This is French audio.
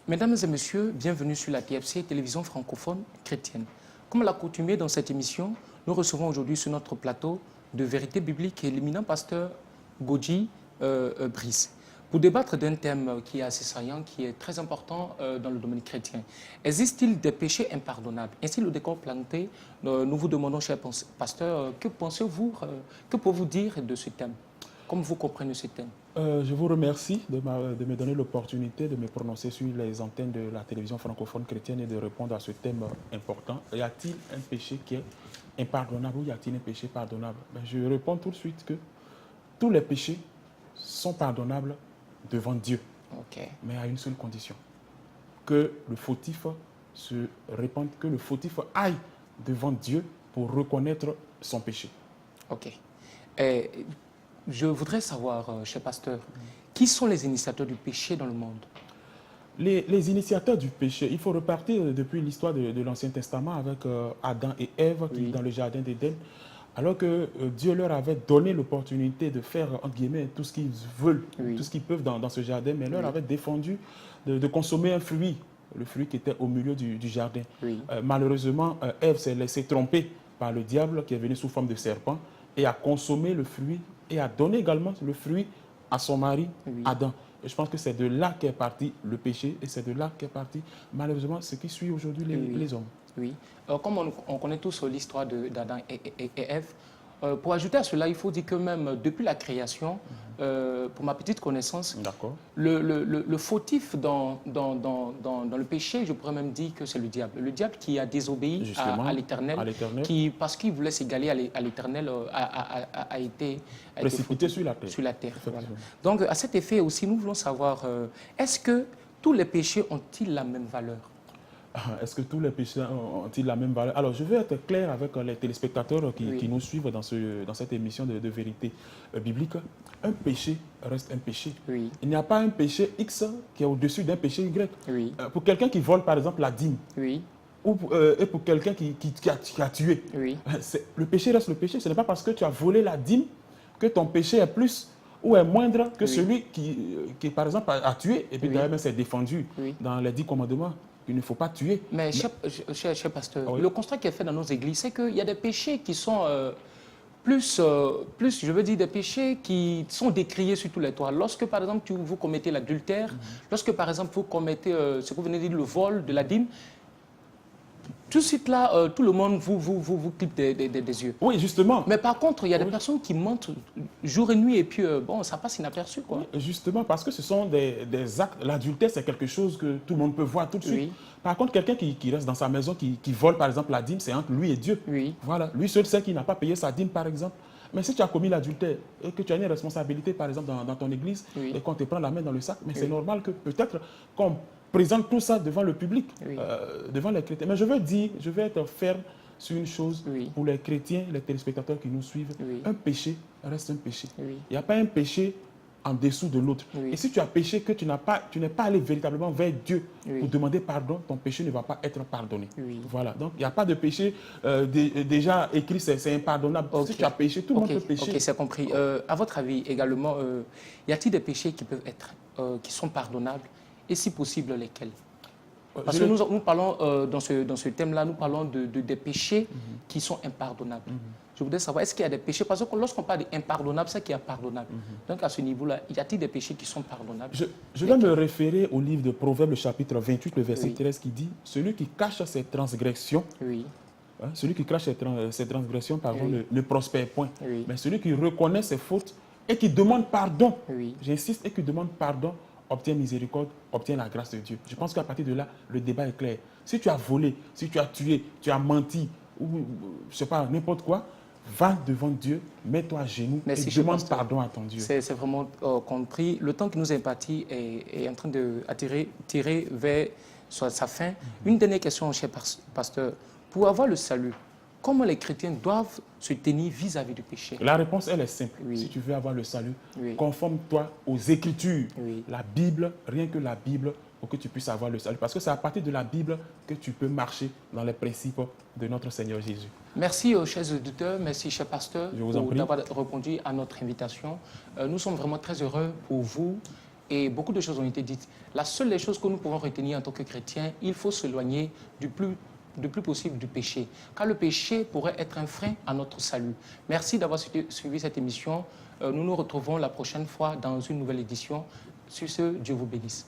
Mesdames et messieurs, bienvenue sur la TFC, télévision francophone chrétienne. Comme l'accoutumé dans cette émission, nous recevons aujourd'hui sur notre plateau de vérité biblique l'éminent pasteur Godji Brice pour débattre d'un thème qui est assez saillant, qui est très important dans le domaine chrétien. Existe-t-il des péchés impardonnables? Ainsi, le décor planté, nous vous demandons, cher pasteur, que pensez-vous, que pouvez-vous dire de ce thème? Comment vous comprenez ce thème? Je vous remercie de me donner l'opportunité de me prononcer sur les antennes de la télévision francophone chrétienne et de répondre à ce thème important. Y a-t-il un péché qui est impardonnable ou y a-t-il un péché pardonnable? Je réponds tout de suite que tous les péchés sont pardonnables devant Dieu, mais à une seule condition, que le fautif se répande, que le fautif aille devant Dieu pour reconnaître son péché. Ok. Je voudrais savoir, cher pasteur, qui sont les initiateurs du péché dans le monde? Les initiateurs du péché, il faut repartir depuis l'histoire de l'Ancien Testament avec Adam et Ève qui, dans le jardin d'Éden, alors que Dieu leur avait donné l'opportunité de faire, entre guillemets, tout ce qu'ils veulent, tout ce qu'ils peuvent dans ce jardin, mais leur avait défendu de consommer un fruit, le fruit qui était au milieu du jardin. Malheureusement, Ève s'est laissée tromper par le diable qui est venu sous forme de serpent et a consommé le fruit et a donné également le fruit à son mari, Adam. Et je pense que c'est de là qu'est parti le péché et c'est de là qu'est parti, malheureusement, ce qui suit aujourd'hui les hommes. Oui. Comme on connaît tous l'histoire d'Adam et Ève, pour ajouter à cela, il faut dire que même depuis la création, pour ma petite connaissance, le fautif dans le péché, je pourrais même dire que c'est le diable. Le diable qui a désobéi à l'Éternel, qui, parce qu'il voulait s'égaler à l'Éternel, a été précipité sur la terre. Voilà. Donc, à cet effet aussi, nous voulons savoir, est-ce que tous les péchés ont-ils la même valeur? Est-ce que tous les péchés ont-ils la même valeur? Alors, je vais être clair avec les téléspectateurs qui nous suivent dans cette émission de vérité biblique. Un péché reste un péché. Il n'y a pas un péché X qui est au-dessus d'un péché Y. Pour quelqu'un qui vole, par exemple, la dîme, et pour quelqu'un qui a tué, le péché reste le péché. Ce n'est pas parce que tu as volé la dîme que ton péché est plus ou est moindre que celui qui, par exemple, a tué et puis d'ailleurs même s'est défendu dans les 10 commandements. Il ne faut pas tuer. Mais cher pasteur, le constat qui est fait dans nos églises, c'est qu'il y a des péchés qui sont plus, je veux dire, des péchés qui sont décriés sur tous les toits. Lorsque, par exemple, vous commettez l'adultère, lorsque, par exemple, vous commettez ce que vous venez de dire, le vol de la dîme, tout de suite là, tout le monde vous clipe des yeux. Oui, justement. Mais par contre, il y a des personnes qui mentent jour et nuit et puis, bon, ça passe inaperçu, quoi. Oui, justement, parce que ce sont des actes. L'adultère, c'est quelque chose que tout le monde peut voir tout de suite. Par contre, quelqu'un qui reste dans sa maison, qui vole, par exemple, la dîme, c'est entre lui et Dieu. Voilà. Lui seul sait qu'il n'a pas payé sa dîme, par exemple. Mais si tu as commis l'adultère et que tu as une responsabilité, par exemple, dans ton église, et qu'on te prend la main dans le sac, mais c'est normal que peut-être qu'on présente tout ça devant le public, devant les chrétiens. Mais je veux être ferme sur une chose pour les chrétiens, les téléspectateurs qui nous suivent. Un péché reste un péché. Il n'y a pas un péché en dessous de l'autre. Et si tu as péché, que tu n'es pas allé véritablement vers Dieu pour demander pardon, ton péché ne va pas être pardonné. Voilà. Donc, il n'y a pas de péché déjà écrit, c'est impardonnable. Si tu as péché, tout le monde peut pécher. Ok, c'est compris. À votre avis, également, y a-t-il des péchés qui peuvent être, qui sont pardonnables? Et si possible, lesquels? Parce que nous parlons, dans ce thème-là, nous parlons des péchés qui sont impardonnables. Je voudrais savoir, est-ce qu'il y a des péchés? Parce que lorsqu'on parle d'impardonnable, c'est qu'il y a pardonnable. Donc à ce niveau-là, y a-t-il des péchés qui sont pardonnables? Je vais me référer au livre de Proverbes, le chapitre 28, le verset 13, qui dit « Celui qui cache ses transgressions, celui qui cache ses transgressions ne prospère point. Mais celui qui reconnaît ses fautes et qui demande pardon, j'insiste, et qui demande pardon, obtient miséricorde, obtient la grâce de Dieu. » Je pense qu'à partir de là, le débat est clair. Si tu as volé, si tu as tué, tu as menti, ou je ne sais pas, n'importe quoi, va devant Dieu, mets-toi à genoux et demande pardon à ton Dieu. C'est vraiment compris. Le temps qui nous est imparti est en train de tirer vers sa fin. Une dernière question, cher pasteur. Pour avoir le salut, comment les chrétiens doivent se tenir vis-à-vis du péché? La réponse, elle est simple. Si tu veux avoir le salut, conforme-toi aux Écritures. La Bible, rien que la Bible, pour que tu puisses avoir le salut. Parce que c'est à partir de la Bible que tu peux marcher dans les principes de notre Seigneur Jésus. Merci, chers auditeurs, merci, cher pasteur, d'avoir répondu à notre invitation. Nous sommes vraiment très heureux pour vous et beaucoup de choses ont été dites. La seule des choses que nous pouvons retenir en tant que chrétiens, il faut s'éloigner du plus possible du péché, car le péché pourrait être un frein à notre salut. Merci d'avoir suivi cette émission. Nous nous retrouvons la prochaine fois dans une nouvelle édition. Sur ce, Dieu vous bénisse.